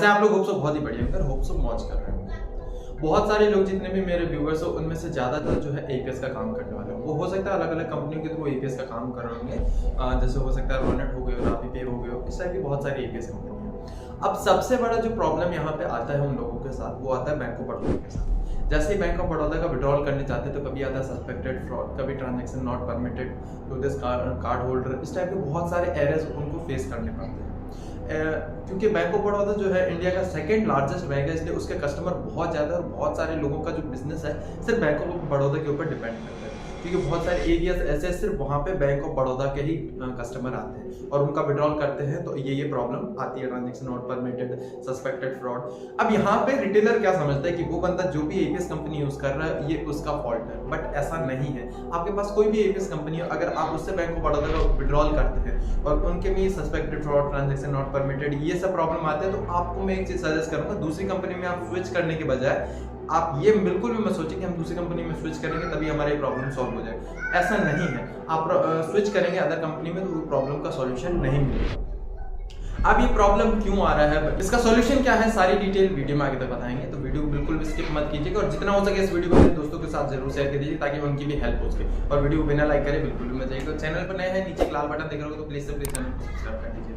कैसे आप लोग? होप सो बहुत ही बढ़िया होंगे, होप सो मौज कर रहे होंगे। बहुत सारे लोग जितने भी मेरे व्यूअर्स हो उनमें से ज़्यादातर जो है एपीएस का काम करने वाले हो। वो हो सकता है अलग अलग कंपनियों के थ्रू एपीएस का काम कर रहे होंगे, जैसे हो सकता है रॉनेट हो गए, रापीपे हो गए, इस टाइप की बहुत सारी एपीएस कंपनी है। अब सबसे बड़ा जो प्रॉब्लम यहाँ पे आता है उन लोगों के साथ, वो आता है बैंक ऑफ बड़ौदा के साथ। जैसे ही बैंक ऑफ बड़ौदा का विड्रॉल करने चाहते हैं तो कभी आता है सस्पेक्टेड फ्रॉड, कभी transaction not permitted to this card holder, इस टाइप के बहुत सारे एरर्स उनको फेस करने पड़ते हैं। क्योंकि बैंक ऑफ बड़ौदा जो है इंडिया का सेकंड लार्जेस्ट बैंक है, इसलिए उसके कस्टमर बहुत ज़्यादा है और बहुत सारे लोगों का जो बिजनेस है सिर्फ बैंक ऑफ बड़ौदा के ऊपर डिपेंड करता है। क्योंकि बहुत सारे एरियाज ऐसे सिर्फ वहाँ पे बैंक ऑफ बड़ौदा के ही कस्टमर आते हैं और उनका विड्रॉल करते हैं, तो ये प्रॉब्लम आती है, transaction not permitted, suspected fraud. अब यहाँ पे रिटेलर क्या समझता है कि वो बंदा जो भी एपीएस कंपनी यूज कर रहा है ये उसका फॉल्ट है, बट ऐसा नहीं है। आपके पास कोई भी एपीएस कंपनी हो, अगर आप उससे बैंक ऑफ बड़ौदा का विड्रॉल करते हैं और उनके में suspected fraud, transaction not permitted, ये सब प्रॉब्लम आते हैं, तो आपको मैं एक चीज सजेस्ट करूंगा, दूसरी कंपनी में आप स्विच करने के बजाय आप ये बिल्कुल भी मत सोचिए कि हम दूसरी कंपनी में स्विच करेंगे तभी हमारे प्रॉब्लम सॉल्व हो जाए। ऐसा नहीं है। आप स्विच करेंगे अदर कंपनी में तो प्रॉब्लम का सॉल्यूशन नहीं मिलेगा। अब ये प्रॉब्लम क्यों आ रहा है, इसका सॉल्यूशन क्या है, सारी डिटेल वीडियो में आगे तक बताएंगे, तो वीडियो बिल्कुल भी स्किप मत कीजिएगा और जितना हो सके इस वीडियो को अपने दोस्तों के साथ जरूर शेयर कर दीजिए ताकि उनकी भी हेल्प हो सके। और वीडियो को बिना लाइक करे बिल्कुल भी मत जाइए। तो चैनल पर नए हैं, नीचे एक लाल बटन देख रहे हो तो प्लीज से प्लीज चैनल को सब्सक्राइब कर दीजिए।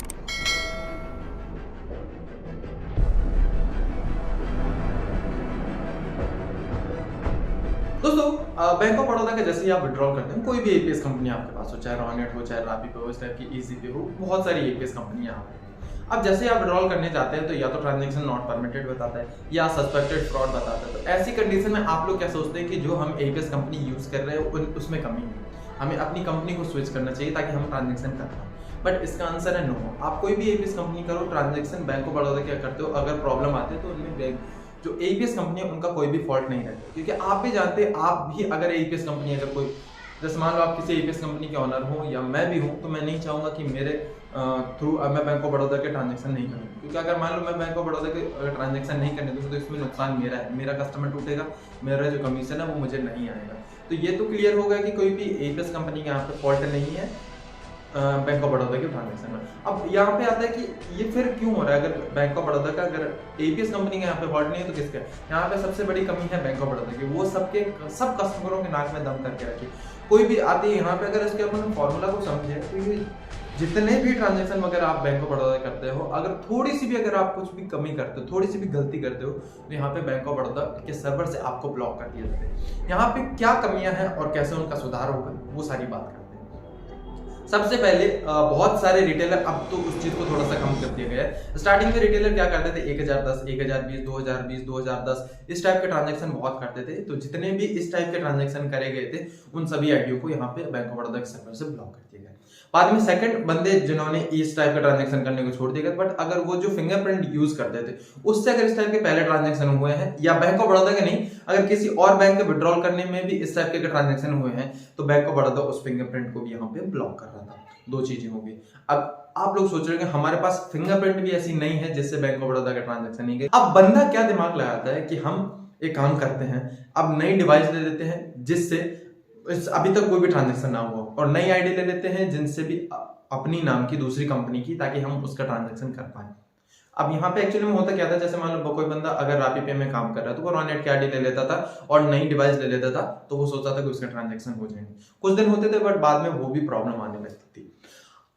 दोस्तों, बैंक ऑफ बड़ौदा का जैसे ही आप विड्रॉल करते हैं, कोई भी एपीएस कंपनी आपके पास हो, चाहे रॉनेट हो, चाहे रापीपे हो, इस टाइप की ईजीपे हो, बहुत सारी एपीएस कंपनी यहाँ पे। अब जैसे ही आप विड्रॉल करने जाते हैं तो या तो ट्रांजैक्शन नॉट परमिटेड बताता है या सस्पेक्टेड फ्रॉड बताता है। तो ऐसी कंडीशन में आप लोग क्या सोचते हैं कि जो हम एपीएस कंपनी यूज कर रहे हैं उसमें कमी है, हमें अपनी कंपनी को स्विच करना चाहिए ताकि हम ट्रांजैक्शन कर पाएं। बट इसका आंसर है नो। आप कोई भी एपीएस कंपनी करो, ट्रांजैक्शन बैंक ऑफ बड़ौदा क्या करते हो, अगर प्रॉब्लम आते हैं तो उनमें जो एपीएस कंपनी है उनका कोई भी फॉल्ट नहीं रहता। क्योंकि आप भी जानते हैं, आप भी अगर एपीएस कंपनी, अगर कोई जैसे मान लो आप किसी एपीएस कंपनी के ऑनर हो या मैं भी हूं, तो मैं नहीं चाहूंगा कि मेरे थ्रू मैं बैंक ऑफ बड़ौदा के ट्रांजैक्शन नहीं करूँ। क्योंकि अगर मान लो मैं बैंक ऑफ बड़ौदा के ट्रांजैक्शन नहीं करने दूंगा तो इसमें नुकसान मेरा है, मेरा कस्टमर टूटेगा, मेरा जो कमीशन है वो मुझे नहीं आएगा। तो ये तो क्लियर हो गया कि कोई भी एपीएस कंपनी का यहाँ पे फॉल्ट नहीं है बैंक ऑफ बड़ौदा के ट्रांजैक्शन में। अब यहाँ पे आता है कि ये फिर क्यों हो रहा है, अगर बैंक ऑफ बड़ौदा का, अगर एपीएस कंपनी का यहाँ पे फॉल्ट नहीं है तो किसका? यहाँ पे सबसे बड़ी कमी है बैंक ऑफ बड़ौदा की, वो सब कस्टमरों के नाक में दम करके रखी। कोई भी आती है यहाँ पे, अगर इसके अपन फॉर्मूला को समझे तो ये जितने भी ट्रांजैक्शन वगैरह आप बैंक ऑफ बड़ौदा करते हो, अगर थोड़ी सी भी, अगर आप कुछ भी कमी करते हो, थोड़ी सी भी गलती करते हो, तो यहाँ पे बैंक ऑफ बड़ौदा के सर्वर से आपको ब्लॉक कर दिया जाता है। यहाँ पे क्या कमियां हैं और कैसे उनका सुधार होगा, वो सारी बात करते हैं। सबसे पहले बहुत सारे रिटेलर, अब तो उस चीज को थोड़ा सा कम कर दिया गया है। स्टार्टिंग में रिटेलर क्या करते थे, 1010, 1020, 2020, 2010 इस टाइप के ट्रांजैक्शन बहुत करते थे। तो जितने भी इस टाइप के ट्रांजैक्शन करे गए थे उन सभी आईडियो को यहाँ पे बैंक ऑफ बड़ौदा के सर्वर से ब्लॉक कर दिया गया। बाद में सेकंड बंदे जिन्होंने इस टाइप का ट्रांजैक्शन करने को छोड़ दिया, बट अगर वो जो फिंगरप्रिंट यूज करते थे उससे अगर इस टाइप के पहले ट्रांजैक्शन हुए हैं, या बैंक ऑफ बड़ौदा के नहीं, अगर किसी और बैंक के विड्रॉल करने में भी इस टाइप के ट्रांजैक्शन हुए हैं, तो बैंक ऑफ बड़ौदा उस फिंगरप्रिंट को भी यहाँ पे ब्लॉक कर रहा था। दो चीजें होंगी। अब आप लोग सोच रहे हैं कि हमारे पास फिंगरप्रिंट भी ऐसी नहीं है जिससे बैंक ऑफ बड़ौदा का ट्रांजैक्शन नहीं गया। अब बंदा क्या दिमाग लगाता है कि हम एक काम करते हैं, अब नई डिवाइस ले लेते हैं जिससे अभी तक कोई भी ट्रांजैक्शन ना हुआ, और नई आईडी ले लेते हैं जिनसे भी अपनी नाम की दूसरी कंपनी की, ताकि हम उसका ट्रांजैक्शन कर पाए। अब यहाँ पे एक्चुअली में होता क्या था, जैसे मान लो कोई बंदा अगर रापीपे में काम कर रहा है तो वो रॉनेट की आईडी ले लेता था और नई डिवाइस ले लेता था, तो वो सोचता था कि उसका ट्रांजैक्शन हो जाएंगे। कुछ दिन होते थे बट बाद में वो भी प्रॉब्लम आने लगती थी।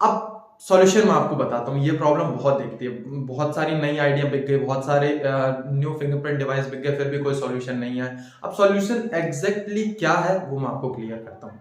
अब सॉल्यूशन मैं आपको बताता हूँ, ये प्रॉब्लम बहुत दिखती है, बहुत सारी नई आइडिया बिक गई, बहुत सारे न्यू फिंगरप्रिंट डिवाइस बिक गए, फिर भी कोई सॉल्यूशन नहीं है। अब सॉल्यूशन एग्जैक्टली क्या है वो मैं आपको क्लियर करता हूँ।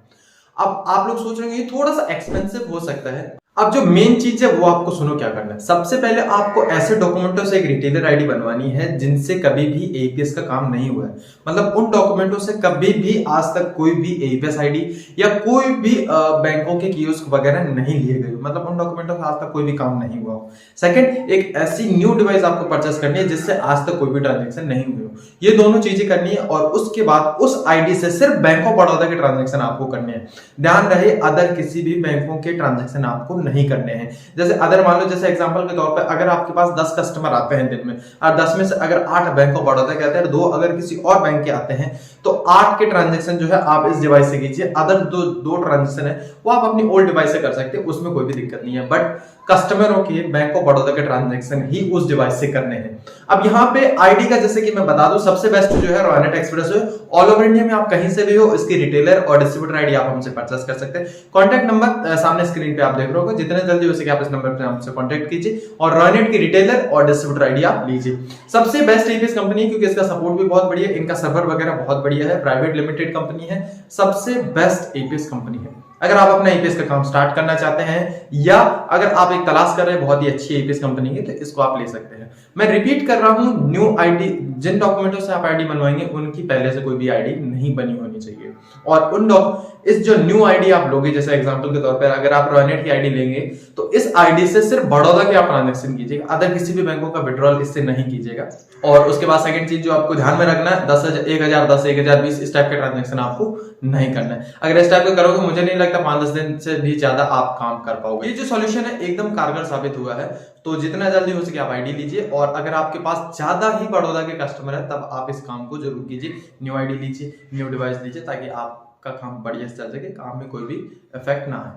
अब आप लोग सोच रहे हैं ये थोड़ा सा एक्सपेंसिव हो सकता है। अब जो मेन चीज है वो आपको सुनो क्या करना है। सबसे पहले आपको ऐसे डॉक्यूमेंटों से एक रिटेलर आईडी बनवानी है जिनसे कभी भी एपीएस का काम नहीं हुआ है। मतलब उन डॉक्यूमेंटों से कभी भी आज तक कोई भी एपीएस आईडी या कोई भी बैंकों के कियोस्क वगैरह नहीं लिए गए, मतलब उन डॉक्यूमेंटों से आज तक कोई भी काम नहीं हुआ हो। सेकंड, एक ऐसी न्यू डिवाइस आपको परचेस करनी है जिससे आज तक कोई भी ट्रांजेक्शन नहीं हुई हो। ये दोनों चीजें करनी है और उसके बाद उस आईडी से सिर्फ बैंक ऑफ बड़ौदा के ट्रांजेक्शन आपको करने हैं। ध्यान रहे, अदर किसी भी बैंकों के ट्रांजेक्शन आपको नहीं करने हैं। जैसे अदर मान लो, जैसे एग्जांपल के तौर पे अगर आपके पास 10 कस्टमर आते हैं दिन में और 10 में से अगर 8 बैंक ऑफ बड़ौदा के आते हैं और 2 अगर किसी और बैंक के आते हैं, तो 8 के ट्रांजेक्शन जो है आप इस डिवाइस से कीजिए। अदर दो ट्रांजेक्शन है वो आप अपनी ओल्ड डिवाइस से कर सकते हैं, उसमें कोई भी दिक्कत नहीं है, बट कस्टमरों के बैंक ऑफ बड़ौदा के ट्रांजैक्शन ही उस डिवाइस से करने हैं। अब यहाँ पे आईडी का जैसे कि मैं बता दूं, सबसे बेस्ट जो है रॉयनेट एक्सप्रेस है। ऑल ओवर इंडिया में आप कहीं से भी हो, इसकी रिटेलर और डिस्ट्रीब्यूटर आईडी आप हमसे परचेस कर सकते हैं। कॉन्टैक्ट नंबर सामने स्क्रीन पे आप देख रहे हो, जितने जल्दी हो सके आप इस नंबर पे हमसे कॉन्टैक्ट कीजिए और रॉयनेट की रिटेलर और डिस्ट्रीब्यूटर आईडी आप लीजिए। सबसे बेस्ट एपीएस कंपनी है, क्योंकि इसका सपोर्ट भी बहुत बढ़िया है, इनका सर्वर वगैरह बहुत बढ़िया है, प्राइवेट लिमिटेड कंपनी है, सबसे बेस्ट एपीएस कंपनी है। अगर आप अपना एपीएस का काम स्टार्ट करना चाहते हैं या अगर आप एक तलाश कर रहे हैं बहुत ही अच्छी एपीएस कंपनी की, तो इसको आप ले सकते हैं। मैं रिपीट कर रहा हूं, न्यू आईडी, जिन डॉक्यूमेंटों से आप आईडी बनवाएंगे उनकी पहले से कोई भी आईडी नहीं बनी होनी चाहिए। और इस जो न्यू आईडी आप लोगे, जैसे एग्जांपल के तौर पर अगर आप रॉयनेट की आईडी लेंगे तो इस आईडी से सिर्फ बड़ौदा के आप ट्रांजैक्शन कीजिएगा, अदर किसी भी बैंकों का विड्रॉल इससे नहीं कीजिएगा। और उसके बाद सेकंड चीज जो आपको ध्यान में रखना है, 10,000, 1,000, 10, 1,020 इस टाइप के ट्रांजैक्शन आपको नहीं करना है। अगर इस टाइप का करोगे, मुझे नहीं लगता 5-10 दिन से भी ज्यादा आप काम कर पाओगे। ये जो सॉल्यूशन है एकदम कारगर साबित हुआ है, तो जितना जल्दी हो सके आप आईडी लीजिए। और अगर आपके पास ज्यादा ही बड़ौदा के कस्टमर है तब आप इस काम को जरूर कीजिए, न्यू आईडी लीजिए, न्यू डिवाइस लीजिए, ताकि आपका काम बढ़िया से चल सके, काम में कोई भी इफेक्ट ना आए।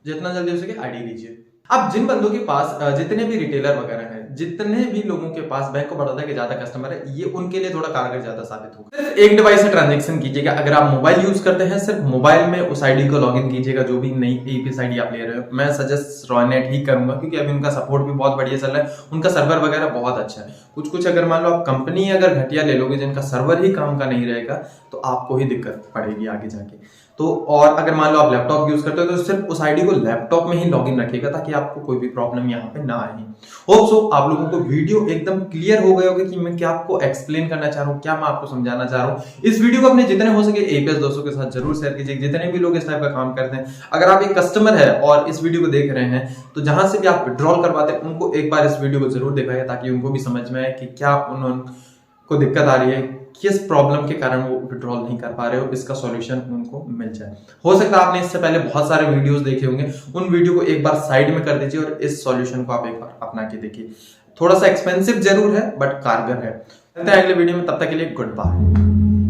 जितना जल्दी हो सके आईडी लीजिए। अब जिन बंदों के पास जितने भी रिटेलर वगैरह हैं, जितने भी लोगों के पास बैंक ऑफ बड़ौदा के ज्यादा कस्टमर है, ये उनके लिए थोड़ा कारगर ज्यादा साबित होगा। सिर्फ एक डिवाइस से ट्रांजैक्शन कीजिएगा। अगर आप मोबाइल यूज करते हैं, सिर्फ मोबाइल में उस आईडी को लॉगिन कीजिएगा, जो भी नई एपीएस आईडी आप ले रहे हो। मैं सजेस्ट रॉयनेट ही करूंगा, क्योंकि अभी उनका सपोर्ट भी बहुत बढ़िया चल रहा है, उनका सर्वर वगैरह बहुत अच्छा है। कुछ अगर मान लो आप कंपनी अगर घटिया ले लोगे जिनका सर्वर ही काम का नहीं रहेगा, तो आपको ही दिक्कत पड़ेगी आगे जाके। तो और अगर मान लो आप लैपटॉप यूज करते हो, तो सिर्फ उस आईडी को लैपटॉप में ही लॉगिन रखिएगा, ताकि आपको कोई भी प्रॉब्लम यहाँ पे ना आए। होप सो आप लोगों को वीडियो एकदम क्लियर हो गए होगा कि मैं क्या आपको एक्सप्लेन करना चाह रहा हूँ, क्या मैं आपको समझाना चाह रहा हूँ। इस वीडियो को अपने जितने हो सके एपीएस दोस्तों के साथ जरूर शेयर कीजिए, जितने भी लोग इस टाइप का काम करते हैं। अगर आप एक कस्टमर है और इस वीडियो को देख रहे हैं, तो जहां से भी आप विड्रॉल करवाते हैं उनको एक बार इस वीडियो को जरूर दिखाइए, ताकि उनको भी समझ में आए कि क्या उनको दिक्कत आ रही है, किस प्रॉब्लम के कारण वो विड्रॉल नहीं कर पा रहे हो, इसका सॉल्यूशन उनको मिल जाए। हो सकता है आपने इससे पहले बहुत सारे वीडियोस देखे होंगे, उन वीडियो को एक बार साइड में कर दीजिए और इस सॉल्यूशन को आप एक बार अपना के देखिए। थोड़ा सा एक्सपेंसिव जरूर है, बट कारगर है। मिलते हैं अगले वीडियो में, तब तक के लिए गुड बाय।